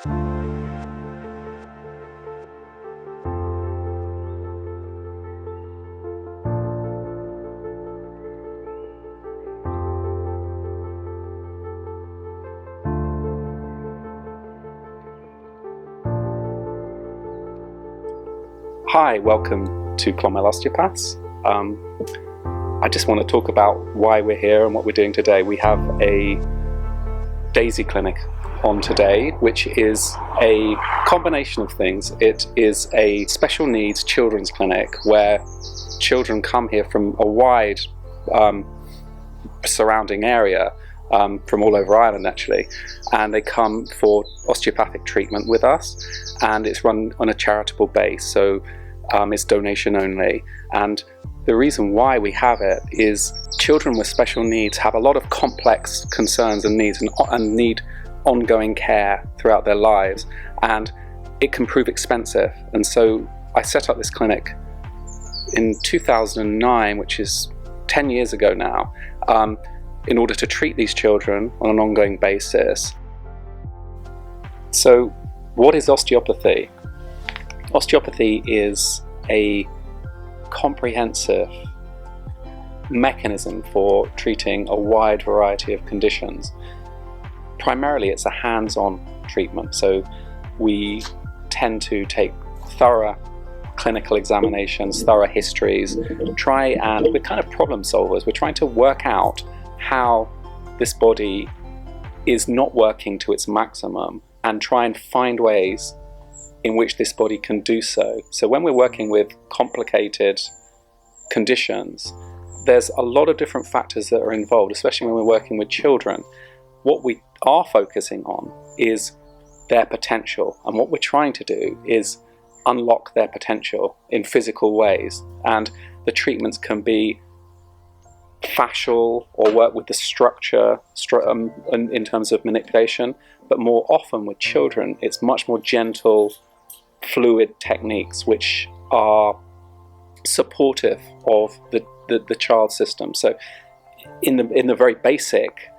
Hi, welcome to Clonmel Osteopaths. I just want to talk about why we're here and what we're doing today. We have a DAISY clinic on today, which is a combination of things. It is a special needs children's clinic where children come here from a wide surrounding area, from all over Ireland actually, and they come for osteopathic treatment with us, and it's run on a charitable base, so it's donation only. And the reason why we have it is children with special needs have a lot of complex concerns and needs and need ongoing care throughout their lives, and it can prove expensive. And so I set up this clinic in 2009, which is 10 years ago now, in order to treat these children on an ongoing basis. So what is osteopathy? Osteopathy is a comprehensive mechanism for treating a wide variety of conditions. Primarily it's a hands-on treatment, so we tend to take thorough clinical examinations, thorough histories, we're kind of problem solvers. We're trying to work out how this body is not working to its maximum and try and find ways in which this body can do so. So when we're working with complicated conditions, there's a lot of different factors that are involved, especially when we're working with children. What we are focusing on is their potential, and what we're trying to do is unlock their potential in physical ways. And the treatments can be fascial or work with the structure in terms of manipulation, but more often with children it's much more gentle, fluid techniques which are supportive of the child system. So in the very basic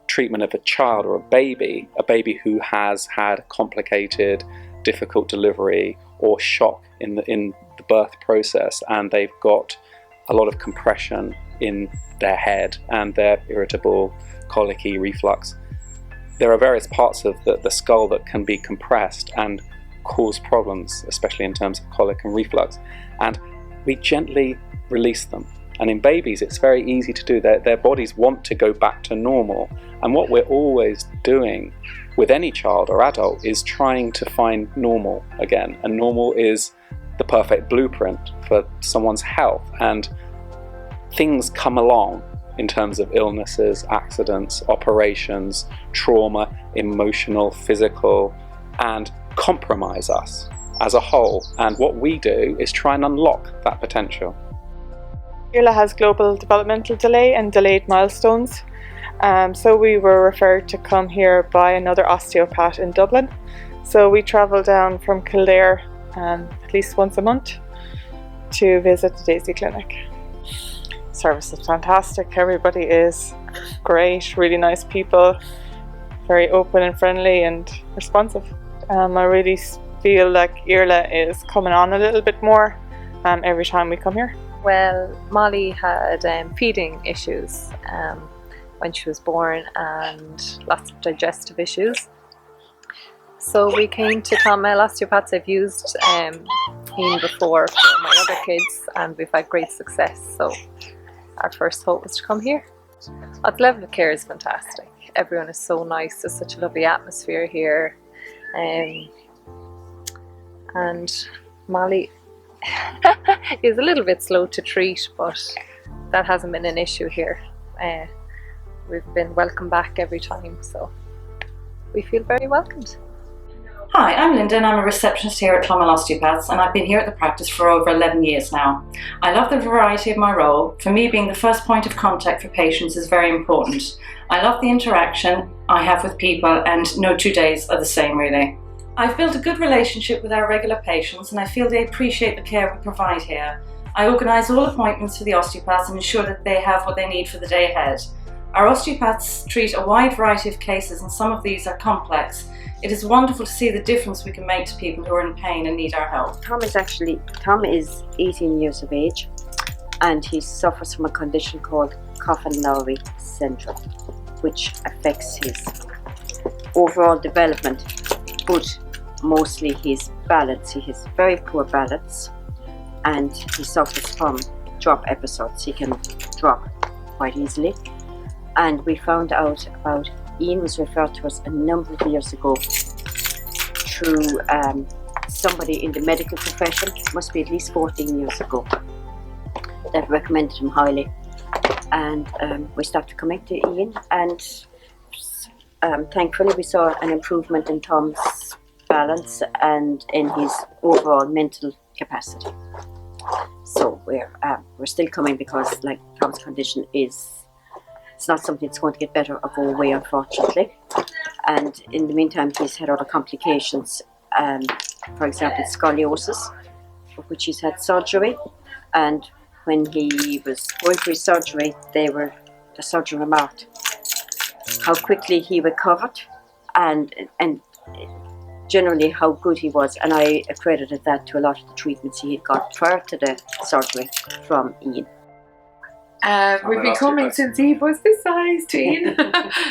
treatment of a child or a baby who has had complicated, difficult delivery or shock in the birth process, and they've got a lot of compression in their head and they're irritable, colicky, reflux. There are various parts of the skull that can be compressed and cause problems, especially in terms of colic and reflux, and we gently release them. And in babies it's very easy to do. Their bodies want to go back to normal, and what we're always doing with any child or adult is trying to find normal again, and normal is the perfect blueprint for someone's health. And things come along in terms of illnesses, accidents, operations, trauma, emotional, physical, and compromise us as a whole. And what we do is try and unlock that potential. Iarla has global developmental delay and delayed milestones. So we were referred to come here by another osteopath in Dublin. So we travel down from Kildare at least once a month to visit the DAISY clinic. Service is fantastic. Everybody is great, really nice people, very open and friendly and responsive. I really feel like Iarla is coming on a little bit more every time we come here. Well, Molly had feeding issues when she was born and lots of digestive issues. So we came to Clonmel Osteopaths. I've used Ian before for my other kids and we've had great success. So our first hope was to come here. The level of care is fantastic. Everyone is so nice. There's such a lovely atmosphere here. And Molly is a little bit slow to treat, but that hasn't been an issue here. We've been welcome back every time, so we feel very welcomed. Hi, I'm Linda and I'm a receptionist here at Clonmel Osteopaths, and I've been here at the practice for over 11 years now. I love the variety of my role. For me, being the first point of contact for patients is very important. I love the interaction I have with people, and no 2 days are the same really. I've built a good relationship with our regular patients and I feel they appreciate the care we provide here. I organise all appointments for the osteopaths and ensure that they have what they need for the day ahead. Our osteopaths treat a wide variety of cases, and some of these are complex. It is wonderful to see the difference we can make to people who are in pain and need our help. Tom is 18 years of age, and he suffers from a condition called Coffin-Lowry syndrome, which affects his overall development, but mostly his balance. He has very poor balance, and he suffers from drop episodes. He can drop quite easily. And we found out about Ian was referred to us a number of years ago through somebody in the medical profession. It must be at least 14 years ago, that recommended him highly. And we started coming to Ian, and thankfully we saw an improvement in Tom's balance and in his overall mental capacity. So we're still coming because, like, Tom's condition it's not something that's going to get better or go away, unfortunately. And in the meantime, he's had other complications. For example, scoliosis, for which he's had surgery. And when he was going through his surgery, the surgeon remarked how quickly he recovered and generally how good he was. And I accredited that to a lot of the treatments he had got prior to the surgery from Ian. We've been coming since he was this size to Ian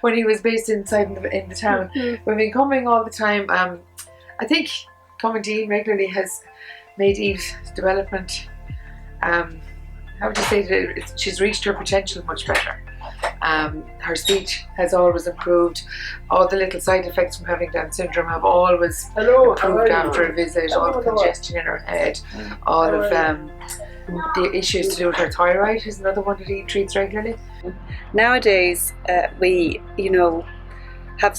when he was based inside in the town. We've been coming all the time. I think coming to Ian regularly has made Eve's development, how would you say that she's reached her potential much better. Her speech has always improved. All the little side effects from having Down syndrome have always improved after a visit. All the congestion in her head, all of the issues to do with her thyroid is another one that he treats regularly. Nowadays, we, have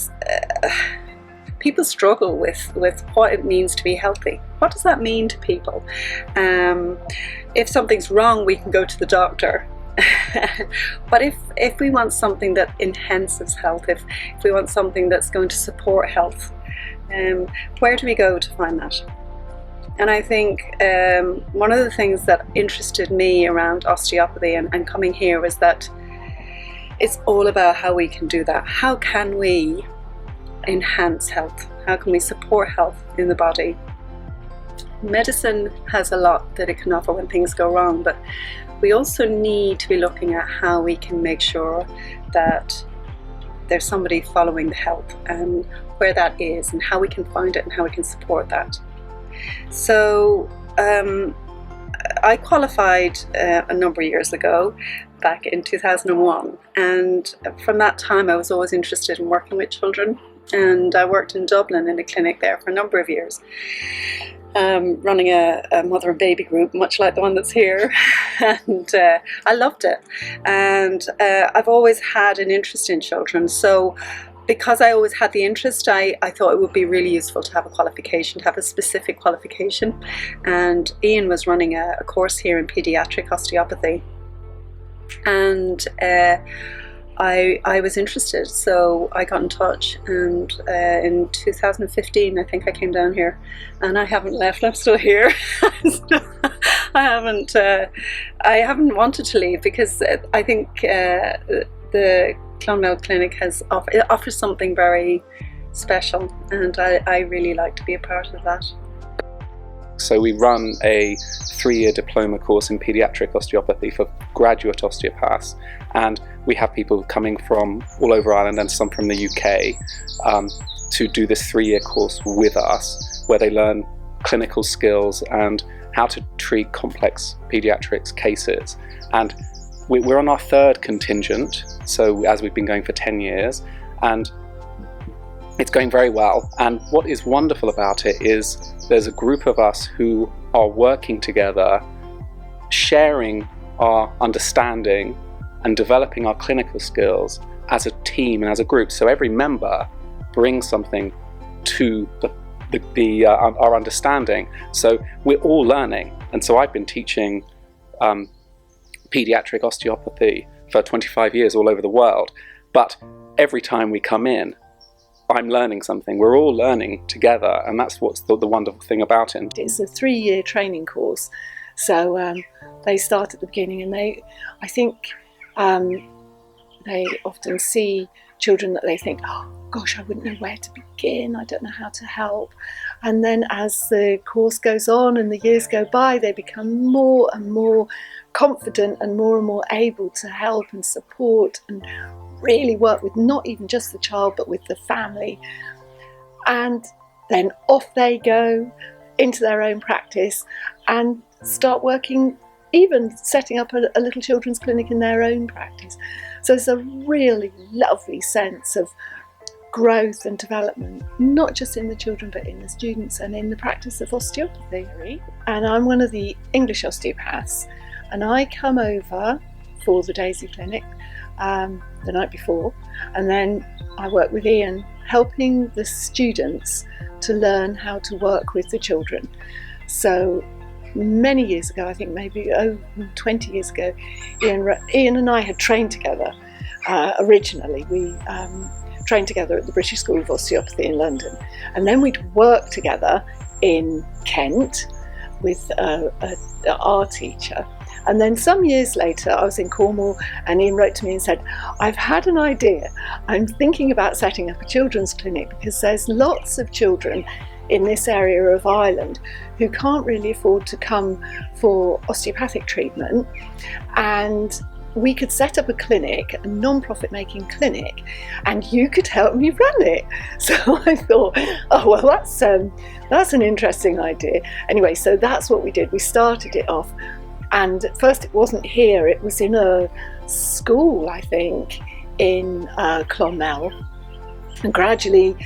people struggle with what it means to be healthy. What does that mean to people? If something's wrong, we can go to the doctor. But if we want something that enhances health, if we want something that's going to support health, where do we go to find that? And I think one of the things that interested me around osteopathy and coming here was that it's all about how we can do that. How can we enhance health? How can we support health in the body? Medicine has a lot that it can offer when things go wrong, but we also need to be looking at how we can make sure that there's somebody following the health and where that is and how we can find it and how we can support that. So I qualified a number of years ago, back in 2001, and from that time I was always interested in working with children, and I worked in Dublin in a clinic there for a number of years, running a mother and baby group much like the one that's here, and I loved it, and I've always had an interest in children. So because I always had the interest, I thought it would be really useful to have a qualification, to have a specific qualification. And Ian was running a course here in paediatric osteopathy, and I was interested, so I got in touch, and in 2015 I think I came down here, and I haven't left. I'm still here. I haven't wanted to leave, because I think the Clonmel Clinic offers something very special, and I really like to be a part of that. So we run a 3-year diploma course in paediatric osteopathy for graduate osteopaths, and we have people coming from all over Ireland and some from the UK to do this 3-year course with us, where they learn clinical skills and how to treat complex paediatrics cases. And we're on our 3rd contingent, so as we've been going for 10 years, and it's going very well. And what is wonderful about it is there's a group of us who are working together, sharing our understanding and developing our clinical skills as a team and as a group. So every member brings something to our understanding. So we're all learning. And so I've been teaching pediatric osteopathy for 25 years all over the world. But every time we come in, I'm learning something. We're all learning together, and that's what's the wonderful thing about it. It's a 3-year training course, so they start at the beginning, and I think they often see children that they think, oh gosh, I wouldn't know where to begin, I don't know how to help. And then as the course goes on and the years go by, they become more and more confident and more able to help and support and really work with not even just the child but with the family. And then off they go into their own practice and start working, even setting up a little children's clinic in their own practice. So it's a really lovely sense of growth and development, not just in the children but in the students and in the practice of osteopathy. And I'm one of the English osteopaths, and I come over for the Daisy Clinic the night before, and then I work with Ian, helping the students to learn how to work with the children. So many years ago, I think maybe 20 years ago, Ian and I had trained together. Originally, we trained together at the British School of Osteopathy in London, and then we'd work together in Kent with our teacher. And then some years later, I was in Cornwall, and Ian wrote to me and said, I've had an idea. I'm thinking about setting up a children's clinic because there's lots of children in this area of Ireland who can't really afford to come for osteopathic treatment, and we could set up a clinic, a non-profit making clinic, and you could help me run it. So I thought, oh well, that's an interesting idea. Anyway, so that's what we did. We started it off, and at first it wasn't here, it was in a school, I think, in Clonmel, and gradually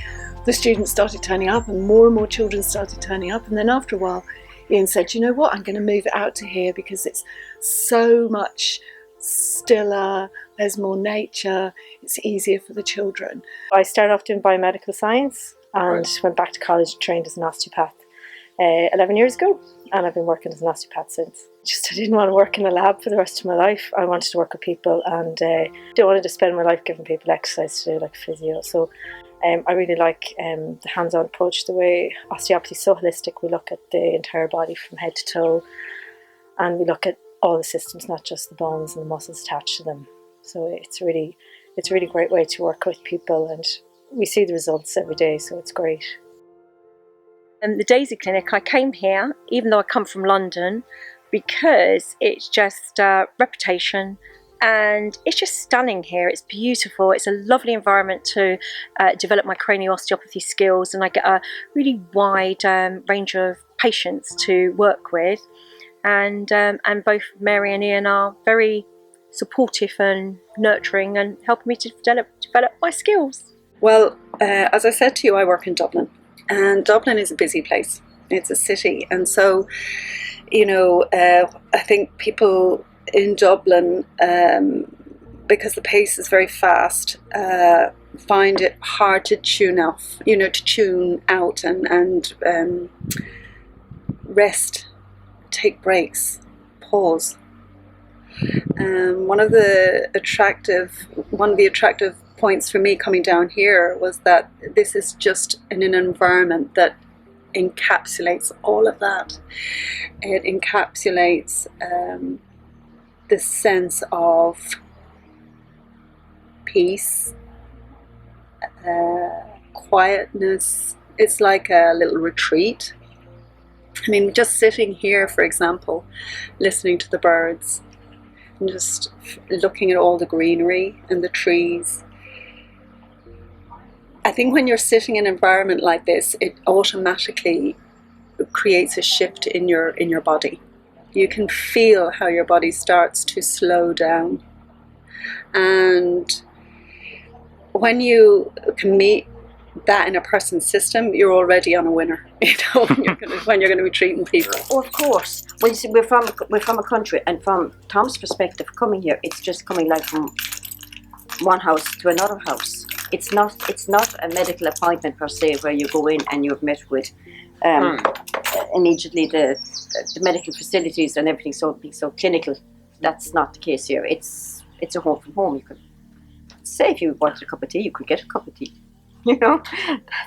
the students started turning up and more children started turning up. And then after a while, Ian said, you know what, I'm going to move it out to here because it's so much stiller, there's more nature, it's easier for the children. I started off doing biomedical science and went back to college and trained as an osteopath 11 years ago, and I've been working as an osteopath since. I didn't want to work in a lab for the rest of my life. I wanted to work with people, and didn't want to spend my life giving people exercise to do, like physio. So I really like the hands-on approach, the way osteopathy is so holistic. We look at the entire body from head to toe, and we look at all the systems, not just the bones and the muscles attached to them. So it's a really great way to work with people, and we see the results every day, so it's great. The Daisy Clinic, I came here, even though I come from London, because it's just reputation, and it's just stunning here. It's beautiful. It's a lovely environment to develop my cranial osteopathy skills, and I get a really wide range of patients to work with. And both Mary and Ian are very supportive and nurturing and helping me to develop my skills. Well, as I said to you, I work in Dublin, and Dublin is a busy place. It's a city, and so, you know, I think people in Dublin, because the pace is very fast, find it hard to tune out and rest, take breaks, pause. One of the attractive points for me coming down here was that this is just in an environment that encapsulates all of that. It encapsulates the sense of peace, quietness. It's like a little retreat. I mean, just sitting here, for example, listening to the birds and just looking at all the greenery and the trees. I think when you're sitting in an environment like this, it automatically creates a shift in your body. You can feel how your body starts to slow down. And when you can meet that in a person's system, you're already on a winner, you know, when you're going to be treating people. Oh, of course. Well, you see, we're from a country, and from Tom's perspective, coming here, it's just coming like from one house to another house. It's not a medical appointment per se, where you go in and you've met with immediately the medical facilities and everything so clinical. That's not the case here. It's a home from home. You could say if you wanted a cup of tea, you could get a cup of tea. You know,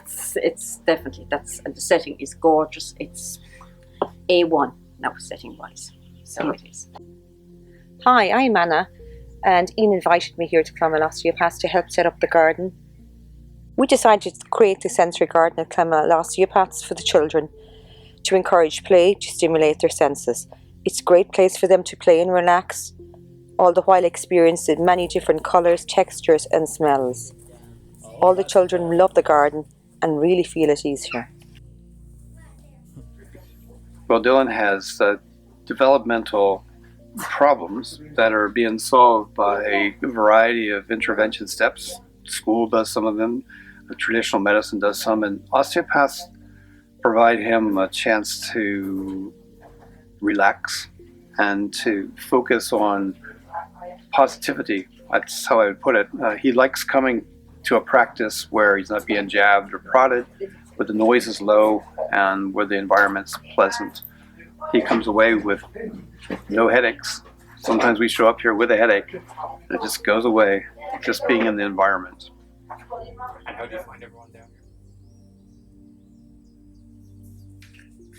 it's definitely, and the setting is gorgeous. It's A1 now, setting wise. So it is. Hi, I'm Anna. and Ian invited me here to Clonmel Osteopaths to help set up the garden. We decided to create the sensory garden at Clonmel Osteopaths for the children to encourage play, to stimulate their senses. It's a great place for them to play and relax, all the while experiencing many different colours, textures and smells. All the children love the garden and really feel at ease here. Well, Dylan has developmental problems that are being solved by a variety of intervention steps. School does some of them, traditional medicine does some, and osteopaths provide him a chance to relax and to focus on positivity. That's how I would put it. He likes coming to a practice where he's not being jabbed or prodded, where the noise is low and where the environment's pleasant. He comes away with no headaches. Sometimes we show up here with a headache and it just goes away, just being in the environment. And how do you find everyone down here?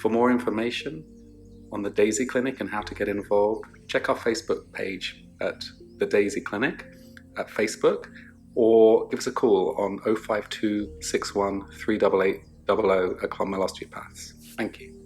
For more information on the Daisy Clinic and how to get involved, check our Facebook page at the Daisy Clinic at Facebook, or give us a call on 052 61 388 00 at Clonmel Osteopaths. Thank you.